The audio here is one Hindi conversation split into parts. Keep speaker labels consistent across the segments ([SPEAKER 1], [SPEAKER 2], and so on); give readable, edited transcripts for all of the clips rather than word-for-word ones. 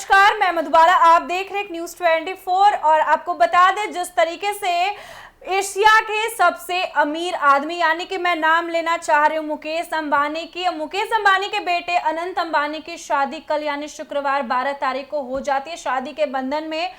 [SPEAKER 1] नमस्कार, मैं मधुबाला। आप देख रहे हैं न्यूज़ 24 और आपको बता दें जिस तरीके से एशिया के सबसे अमीर आदमी यानी कि मैं नाम लेना चाह रही हूँ मुकेश अंबानी के बेटे अनंत अंबानी की शादी कल यानी शुक्रवार 12 तारीख को हो जाती है। शादी के बंधन में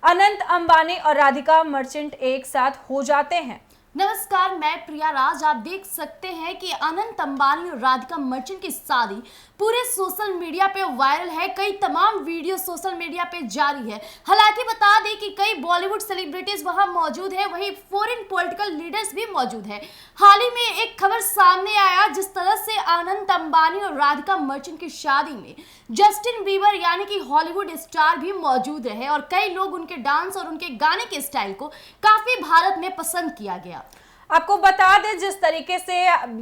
[SPEAKER 1] अनंत अंबानी और राधिका मर्चेंट एक साथ हो जाते हैं।
[SPEAKER 2] नमस्कार, मैं प्रिया राज। आप देख सकते हैं कि अनंत अंबानी और राधिका मर्चेंट की शादी पूरे सोशल मीडिया पे वायरल है। कई तमाम वीडियो सोशल मीडिया पे जारी है। हालांकि बता दें कि कई बॉलीवुड सेलिब्रिटीज वहां मौजूद है, वहीं फॉरेन पॉलिटिकल लीडर्स भी मौजूद है। हाल ही में एक खबर सामने आया जिस तरह से अनंत अंबानी और राधिका मर्चेंट की शादी में जस्टिन बीबर यानी कि हॉलीवुड स्टार भी मौजूद रहे और कई लोग उनके डांस और उनके गाने के स्टाइल को काफी भारत में पसंद किया गया।
[SPEAKER 1] आपको बता दें जिस तरीके से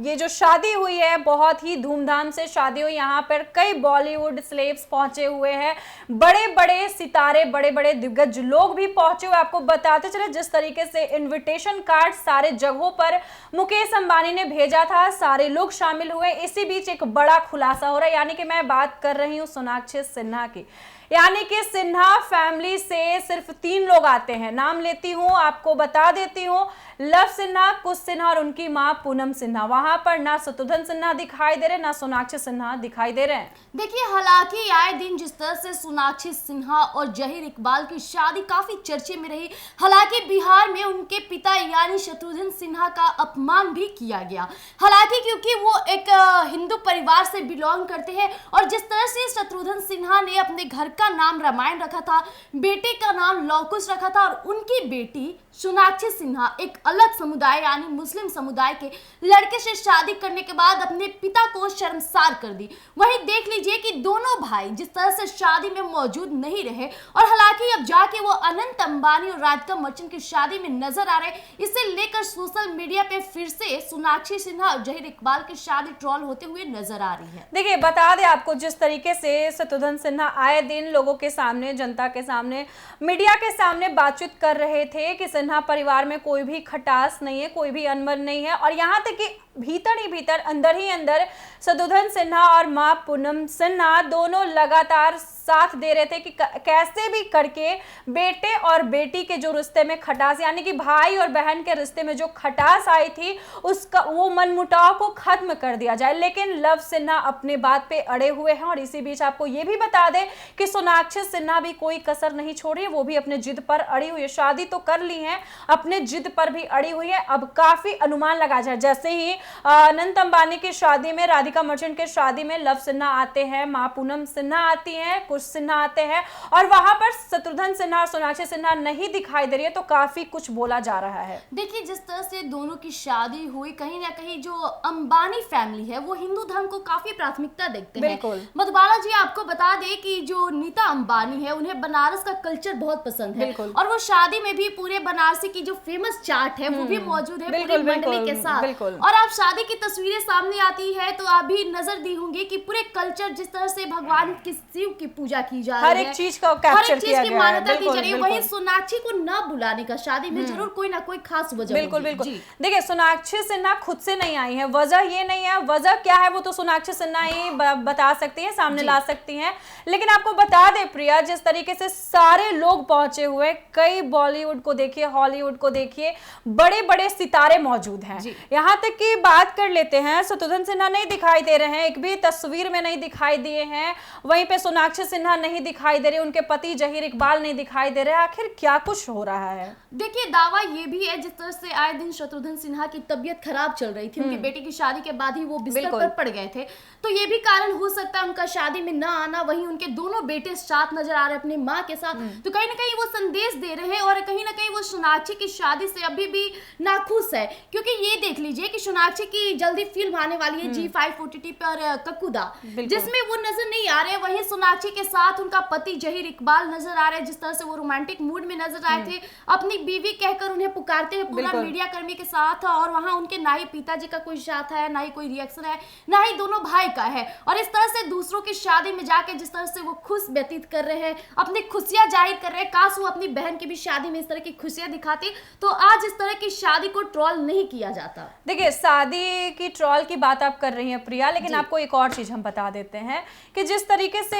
[SPEAKER 1] ये जो शादी हुई है बहुत ही धूमधाम से शादी हुई। यहाँ पर कई बॉलीवुड सेलेब्स पहुंचे हुए हैं, बड़े बड़े सितारे, बड़े बड़े दिग्गज लोग भी पहुंचे हुए। आपको बताते चले जिस तरीके से इनविटेशन कार्ड सारे जगहों पर मुकेश अंबानी ने भेजा था, सारे लोग शामिल हुए। इसी बीच एक बड़ा खुलासा हो रहा है, यानी कि मैं बात कर रही हूँ सोनाक्षी सिन्हा की। यानी कि सिन्हा फैमिली से सिर्फ 3 लोग आते हैं। नाम लेती हूँ, आपको बता देती हूँ, लव सिन्हा, कुश सिन्हा और उनकी मां पूनम सिन्हा। वहां पर ना शत्रुघ्न सिन्हा दिखाई दे रहे, ना सोनाक्षी सिन्हा दिखाई दे रहे हैं।
[SPEAKER 2] देखिए, हालांकि आए दिन जिस तरह से सोनाक्षी सिन्हा और जहीर इकबाल की शादी काफी चर्चे में रही, हालांकि बिहार में उनके पिता यानी शत्रुघ्न सिन्हा का अपमान भी किया गया। हालांकि क्योंकि वो एक हिंदू परिवार से बिलोंग करते हैं और जिस तरह से शत्रुघ्न सिन्हा ने अपने घर का नाम रामायण रखा था, बेटे का नाम लवकुश रखा था और उनकी बेटी सोनाक्षी सिन्हा एक अलग समुदाय यानी मुस्लिम समुदाय के लड़के से शादी करने के बाद अपने पिता को शर्मसार कर दी। वहीं देख लीजिए कि दोनों भाई जिस तरह से शादी में मौजूद नहीं रहे और हालांकि अब जाके वो अनंत अंबानी और राधिका मर्चेंट की शादी में नजर आ रहे, इसे लेकर सोशल मीडिया पे फिर से सोनाक्षी सिन्हा और जहीर इकबाल की शादी ट्रोल होते हुए नजर आ रही है।
[SPEAKER 1] देखिए, बता दें आपको जिस तरीके से शत्रुघ्न सिन्हा आए दिन लोगों के सामने, जनता के सामने, मीडिया के सामने बातचीत कर रहे थे कि सिन्हा परिवार में कोई भी खटास नहीं है, कोई भी अनबन नहीं है और यहाँ तक कि भीतर ही भीतर, अंदर ही अंदर शत्रुघ्न सिन्हा और मां पूनम सिन्हा दोनों लगातार साथ दे रहे थे कि कैसे भी करके बेटे और बेटी के जो रिश्ते में खटास यानी कि भाई और बहन के रिश्ते में जो खटास आई थी उसका वो मनमुटाव को खत्म कर दिया जाए। लेकिन लव सिन्हा अपने बात पे अड़े हुए हैं और इसी बीच आपको ये भी बता दें कि सोनाक्षी सिन्हा भी कोई कसर नहीं छोड़ी, वो भी अपने जिद पर अड़ी हुई है। शादी तो कर ली है, अपने जिद पर भी अड़ी हुई है। अब काफी अनुमान लगा जाए, जैसे ही अनंत अंबानी की शादी में, राधिका मर्चेंट के शादी में लव सिन्हा आते हैं, मां पूनम सिन्हा आती हैं, कुश सिन्हा आते हैं और वहां पर शत्रुघ्न सिन्हा और सोनाक्षी सिन्हा नहीं दिखाई दे रही है, तो काफी कुछ बोला जा रहा है।
[SPEAKER 2] देखिए, जिस तरह से दोनों की शादी हुई, कहीं ना कहीं जो अंबानी फैमिली है वो हिंदू धर्म को काफी प्राथमिकता देखते हैं। मधुबाला जी, आपको बता दें कि जो नीता अंबानी है उन्हें बनारस का कल्चर बहुत पसंद है और वो शादी में भी पूरे बनारसी की जो फेमस चाट है वो भी मौजूद है पूरी मंडली के साथ। और आप शादी की तस्वीरें सामने आती है तो आप भी नजर दी होंगी कि पूरे कल्चर जिस तरह से भगवान की शिव की पूजा की जा रही है,
[SPEAKER 1] हर एक चीज का कैप्चर किया गया है,
[SPEAKER 2] मान्यता दी जा रही है। वहीं सोनाक्षी को न बुलाने का शादी में जरूर कोई ना कोई खास वजह होगी।
[SPEAKER 1] बिल्कुल। देखिए, सोनाक्षी सिन्हा खुद से नहीं आई है, वजह ये नहीं है, वजह क्या है वो तो सोनाक्षी सिन्हा ही बता सकती है, सामने ला सकती हैं। लेकिन आपको बता दें प्रिया, जिस तरीके से सारे लोग पहुंचे हुए, कई बॉलीवुड को देखिए, हॉलीवुड को देखिए, बड़े बड़े सितारे मौजूद हैं। यहाँ तक कि बात कर लेते हैं, शत्रुघ्न सिन्हा नहीं दिखाई दे रहे हैं, एक भी तस्वीर में नहीं दिखाई दिए हैं। वहीं पे सोनाक्षी सिन्हा नहीं दिखाई दे रही, उनके पति जहीर इकबाल नहीं दिखाई दे रहे। आखिर क्या कुछ हो रहा है?
[SPEAKER 2] देखिए, दावा ये भी है जिस तरह से आए दिन शत्रुघ्न सिन्हा की तबीयत खराब चल रही थी, उनकी बेटी की शादी के बाद ही वो बिस्तर पर पड़ गए थे, तो ये भी कारण हो सकता है उनका शादी में ना आना। वहीं उनके दोनों बेटे साथ नजर आ रहे हैं अपनी माँ के साथ, तो कहीं ना कहीं वो संदेश दे रहे हैं और कहीं ना कहीं वो सोनाक्षी की शादी से अभी भी नाखुश है। क्योंकि ये देख लीजिए कि सोनाक्षी की जल्दी फिल्म आने वाली है G5 OTT पर, ककुदा, जिसमें वो नजर नहीं आ रहे। वहीं सोनाक्षी के साथ उनका पति जहीर इकबाल नजर आ रहे हैं, जिस तरह से वो रोमांटिक मूड में नजर आए थे, अपनी बीवी कहकर उन्हें पुकारते हैं पूरा मीडिया कर्मी के साथ। और वहां उनके ना ही पिताजी का कोई साथ है, ना ही कोई रिएक्शन है, ना ही दोनों भाई का है। और इस तरह से दूसरों की शादी में जाके जिस तरह से वो खुश व्यतीत कर रहे हैं, अपनी खुशियां जाहिर कर रहे हैं, काश वो अपनी बहन की भी शादी में इस तरह की खुशियां दिखाते तो आज इस तरह की शादी को ट्रोल नहीं किया जाता।
[SPEAKER 1] देखिए, शादी की ट्रोल की बात आप कर रही हैं प्रिया, लेकिन आपको एक और चीज हम बता देते हैं कि जिस तरीके से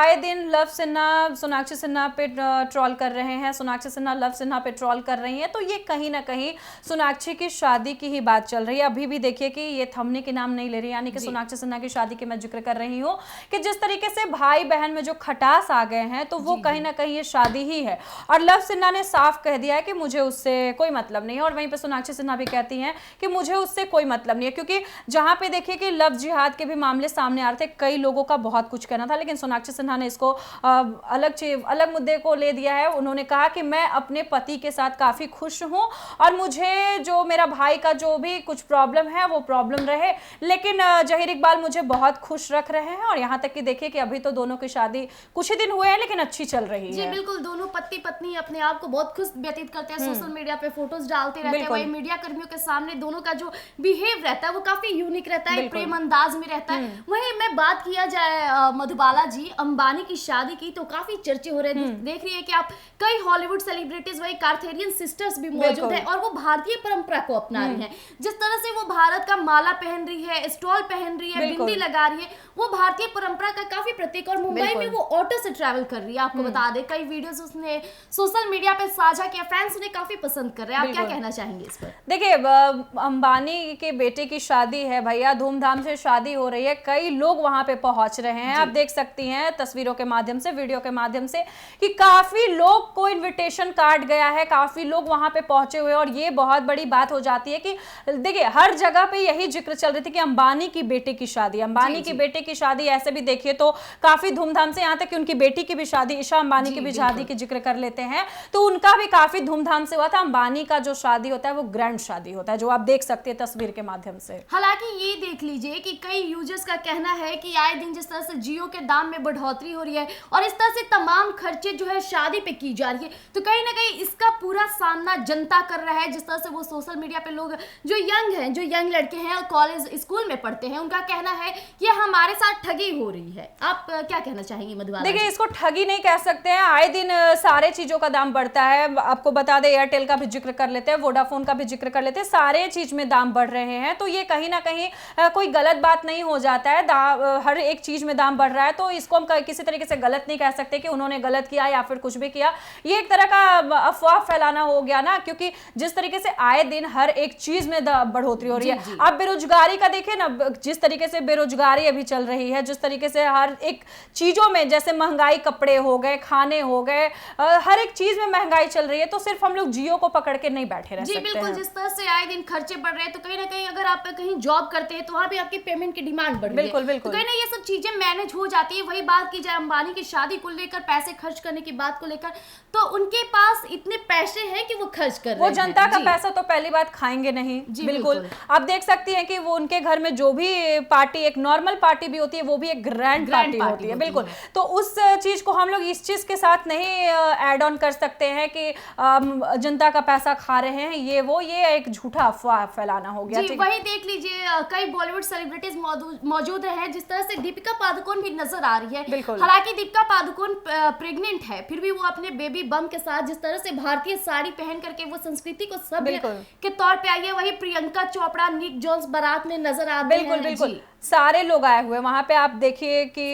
[SPEAKER 1] आए दिन लव सिन्हा सोनाक्षी सिन्हा पे ट्रोल कर रहे हैं, सोनाक्षी सिन्हा लव सिन्हा पे ट्रोल कर रही हैं, तो ये कहीं ना कहीं सोनाक्षी की शादी की ही बात चल रही है। अभी भी देखिए कि ये थमने के नाम नहीं ले रही, यानी कि सोनाक्षी सिन्हा की शादी की मैं जिक्र कर रही हूँ कि जिस तरीके से भाई बहन में जो खटास आ गए हैं, तो वो कहीं ना कहीं ये शादी ही है। और लव सिन्हा ने साफ कह दिया है कि मुझे उससे कोई मतलब नहीं है, और वहीं पर सोनाक्षी सिन्हा भी कहती हैं कि मुझे उससे कोई मतलब नहीं है, क्योंकि जहां पे देखिए कि लव जिहाद के भी मामले सामने आ रहे थे, कई लोगों का बहुत कुछ कहना था, लेकिन सोनाक्षी सिन्हा ने इसको अलग मुद्दे को ले दिया है। उन्होंने कहा कि मैं अपने पति के साथ काफी खुश हूं और मुझे जो मेरा भाई का जो भी कुछ प्रॉब्लम है वो प्रॉब्लम रहे, लेकिन जहीर इकबाल मुझे बहुत खुश रख रहे हैं। और यहाँ तक कि देखिए कि अभी तो दोनों की शादी कुछ ही दिन हुए हैं, लेकिन अच्छी चल रही है।
[SPEAKER 2] जी बिल्कुल, दोनों पति पत्नी अपने आप को बहुत खुश व्यतीत करते हैं, सोशल मीडिया पे फोटोज डालते रहते हैं। वही मीडिया कर्मियों के सामने दोनों का जो बिहेव रहता है वो काफी यूनिक रहता है, प्रेम अंदाज में रहता है। वहीं मैं बात किया जाए मधुबाला जी अंबानी की शादी की, तो काफी चर्चे हो रहे हैं। देख रही है कि आप कई हॉलीवुड सेलिब्रिटीज वही कार्थेरियन सिस्टर्स भी मौजूद है और वो भारतीय परंपरा को अपना रही हैं। जिस तरह से वो भारत का माला पहन रही है, स्टॉल पहन रही है, बिंदी लगा रही है, वो भारतीय परंपरा का काफी प्रतीक। और मुंबई में वो ऑटो से ट्रैवल कर रही है, आपको बता दें कई वीडियोस उसने सोशल मीडिया पे साझा किया, फैंस उन्हें काफी पसंद कर रहे हैं। आप क्या कहना चाहेंगे इस पर?
[SPEAKER 1] देखिए अंबानी के बेटे की शादी है भैया, धूमधाम से शादी हो रही है, कई लोग वहां पे पहुंच रहे हैं। आप देख सकती हैं तस्वीरों के माध्यम से, वीडियो के माध्यम से कि काफी लोग को इनविटेशन कार्ड गया है, काफी लोग वहां पे पहुंचे हुए। और ये बहुत बड़ी बात हो जाती है कि देखिए हर जगह पे यही जिक्र चल रही थी कि अंबानी की बेटे की शादी, अंबानी की बेटे की शादी। ऐसे भी देखिए तो काफी धूमधाम से, यहाँ तक कि उनकी बेटी की भी शादी, ईशा अंबानी की भी शादी की जिक्र कर लेते हैं, तो उनका भी काफी धूमधाम से हुआ था। अंबानी का जो शादी होता है वो ग्रैंड शादी होता है, जो आप देख सकते हैं तस्वीर के माध्यम से।
[SPEAKER 2] हालांकि ये देख लीजिए कि कई यूजर्स का कहना है कि आए दिन जिस तरह से जियो के दाम में बढ़ोतरी हो रही है और इस तरह से तमाम खर्चे जो है शादी पे की जा रही है, तो कहीं ना कहीं इसका पूरा सामना जनता कर रहा है। जिस तरह से वो सोशल मीडिया पे लोग जो यंग लड़के हैं और कॉलेज स्कूल में पढ़ते हैं, उनका कहना है कि हमारे साथ ठगी हो रही है। आप क्या कहना चाहेंगे मधुबाला?
[SPEAKER 1] देखिए इसको ठगी नहीं कह सकते हैं, आए दिन सारे चीजों का दाम बढ़ता है। आपको बता दें एयरटेल का भी जिक्र कर लेते हैं, वोडाफोन का भी जिक्र कर लेते हैं, सारे चीज में दाम बढ़ रहे हैं। तो ये कहीं ना कहीं कोई गलत बात नहीं हो जाता है, हर एक चीज में दाम बढ़ रहा है, तो इसको हम किसी तरीके से गलत नहीं कह सकते कि उन्होंने गलत किया या फिर कुछ भी किया। ये एक तरह का अफवाह फैलाना हो गया ना, क्योंकि जिस तरीके से आए दिन हर एक चीज में बढ़ोतरी हो रही है। आप बेरोजगारी का देखिए ना, जिस तरीके से बेरोजगारी अभी चल रही है, जिस तरीके से हर एक चीजों में, जैसे महंगाई, कपड़े हो गए, खाने हो गए, हर एक चीज में महंगाई चल रही है, तो सिर्फ हम लोग जियो को पकड़ के नहीं बैठे रह सकते हैं।
[SPEAKER 2] बिल्कुल, जिस तरह से आए दिन खर्चे बढ़ रहे हैं, तो कहीं ना कहीं अगर आप कहीं जॉब करते हैं तो वहां भी आपकी पेमेंट की डिमांड बढ़ रही है। तो कहीं ना ये सब चीजें मैनेज हो जाती है। वही बात की जाए अंबानी की शादी को लेकर, पैसे खर्च करने की बात को लेकर, तो उनके पास इतने पैसे हैं कि वो खर्च कर रहे हैं।
[SPEAKER 1] वो जनता का पैसा तो पहली बात खाएंगे नहीं। बिल्कुल आप देख सकती हैं कि वो उनके घर में जो भी पार्टी, एक नॉर्मल पार्टी भी होती है, वो भी एक ग्रैंड पार्टी होती है। बिल्कुल, तो उस चीज को हम लोग इस चीज के साथ नहीं ऐड ऑन कर सकते हैं कि जनता का पैसा खा रहे हैं, ये एक झूठा अफवाह फैलाना हो गया।
[SPEAKER 2] वही देख लीजिए कई बॉलीवुड सेलिब्रिटीज मौजूद हैं, जिस तरह से दीपिका पादुकोण भी नजर आ रही है। हालांकि दीपिका पादुकोण प्रेग्नेंट है, फिर भी वो अपने बेबी बम के साथ जिस तरह से भारतीय साड़ी पहन करके वो संस्कृति को सभ्य के तौर पे आई है। वही प्रियंका चोपड़ा, निक जोन्स बारात में नजर आते हैं।
[SPEAKER 1] बिल्कुल सारे लोग आए हुए वहां पे। आप देखिए कि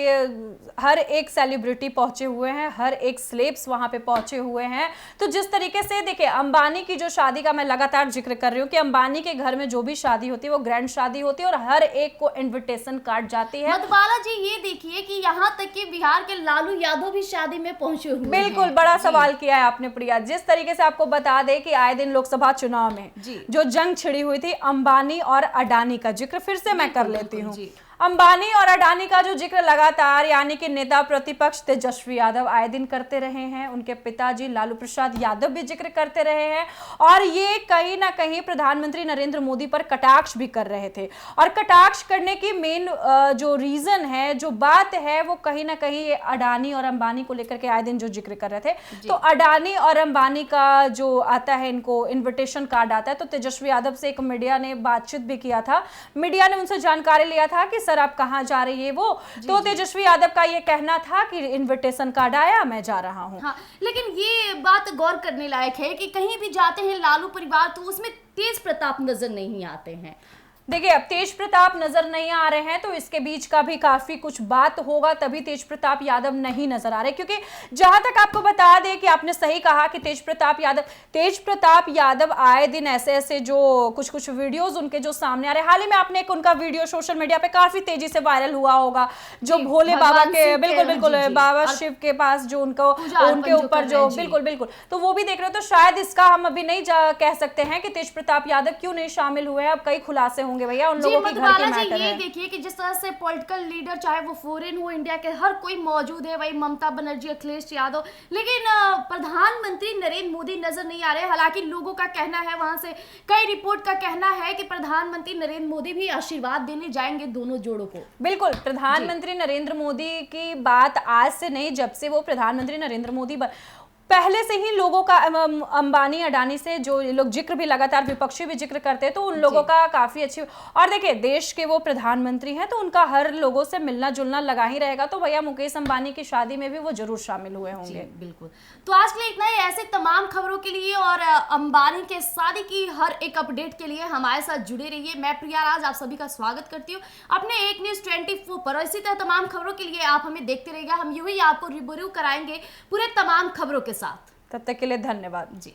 [SPEAKER 1] हर एक सेलिब्रिटी पहुंचे हुए हैं, हर एक सेलेब्स वहां पे पहुंचे हुए हैं। तो जिस तरीके से देखिए अंबानी की जो शादी का मैं लगातार जिक्र कर रही हूँ कि अंबानी के घर में जो भी शादी होती है वो ग्रैंड शादी होती है और हर एक को इनविटेशन कार्ड जाती है।
[SPEAKER 2] मधुबाला जी ये देखिए कि यहाँ तक कि बिहार के लालू यादव भी शादी में पहुंचे हुए हैं।
[SPEAKER 1] बिल्कुल बड़ा सवाल किया है आपने प्रिया। जिस तरीके से आपको बता दें कि आए दिन लोकसभा चुनाव में जो जंग छिड़ी हुई थी अंबानी और अडानी का जिक्र फिर से मैं कर लेती हूँ। अंबानी और अडानी का जो जिक्र लगातार यानी कि नेता प्रतिपक्ष तेजस्वी यादव आए दिन करते रहे हैं, उनके पिताजी लालू प्रसाद यादव भी जिक्र करते रहे हैं और ये कहीं ना कहीं प्रधानमंत्री नरेंद्र मोदी पर कटाक्ष भी कर रहे थे। और कटाक्ष करने की मेन जो रीजन है, जो बात है, वो कहीं ना कहीं ये अडानी और अंबानी को लेकर के आए दिन जो जिक्र कर रहे थे। तो अडानी और अंबानी का जो आता है, इनको इन्विटेशन कार्ड आता है, तो तेजस्वी यादव से एक मीडिया ने बातचीत भी किया था। मीडिया ने उनसे जानकारी लिया था कि सर आप कहां जा रही है वो, तो तेजस्वी यादव का ये कहना था कि इनविटेशन कार्ड आया, मैं जा रहा हूं।
[SPEAKER 2] हाँ, लेकिन ये बात गौर करने लायक है कि कहीं भी जाते हैं लालू परिवार तो उसमें तेज प्रताप नजर नहीं आते हैं।
[SPEAKER 1] देखिए, अब तेज प्रताप नजर नहीं आ रहे हैं तो इसके बीच का भी काफी कुछ बात होगा, तभी तेज प्रताप यादव नहीं नजर आ रहे, क्योंकि जहां तक आपको बता दें कि आपने सही कहा कि तेज प्रताप यादव आए दिन ऐसे ऐसे जो कुछ वीडियोस उनके जो सामने आ रहे हैं। हाल ही में आपने एक उनका वीडियो सोशल मीडिया पे काफी तेजी से वायरल हुआ होगा, जो भोले बाबा के, बिल्कुल बाबा शिव के पास जो उनके ऊपर जो बिल्कुल तो वो भी देख रहे हो। तो शायद इसका हम अभी नहीं कह सकते हैं कि तेज प्रताप यादव क्यों नहीं शामिल हुए हैं, अब कई खुलासे होंगे भैया उन लोगों की घर के मैटर है।
[SPEAKER 2] देखिए कि जिस तरह से पॉलिटिकल लीडर चाहे वो फॉरेन हो, इंडिया के हर कोई मौजूद है, वही ममता बनर्जी, अखिलेश यादव, लेकिन प्रधानमंत्री नरेंद्र मोदी नजर नहीं आ रहे। हालांकि लोगों का कहना है, वहां से कई रिपोर्ट का कहना है कि प्रधानमंत्री नरेंद्र मोदी भी आशीर्वाद देने जाएंगे दोनों जोड़ों को।
[SPEAKER 1] बिल्कुल, प्रधानमंत्री नरेंद्र मोदी की बात आज से नहीं, जब से वो प्रधानमंत्री नरेंद्र मोदी पहले से ही लोगों का अंबानी अडानी से जो लोग जिक्र भी लगातार विपक्षी भी जिक्र करते हैं, तो उन लोगों का काफी अच्छी। और देखिए, देश के वो प्रधानमंत्री हैं तो उनका हर लोगों से मिलना जुलना लगा ही रहेगा, तो भैया मुकेश अंबानी की शादी में भी वो जरूर शामिल हुए होंगे।
[SPEAKER 2] बिल्कुल। तो आज के लिए इतना ही। ऐसे तमाम खबरों के लिए और अंबानी के शादी की हर एक अपडेट के लिए हमारे साथ जुड़े रहिए। मैं प्रिया राज आप सभी का स्वागत करती हूँ अपने एक न्यूज 24 पर। इसी तरह तमाम खबरों के लिए आप हमें देखते रहिएगा, हम यूं ही आपको रिव्यू कराएंगे पूरे तमाम खबरों के साथ।
[SPEAKER 1] तब तक के लिए धन्यवाद जी।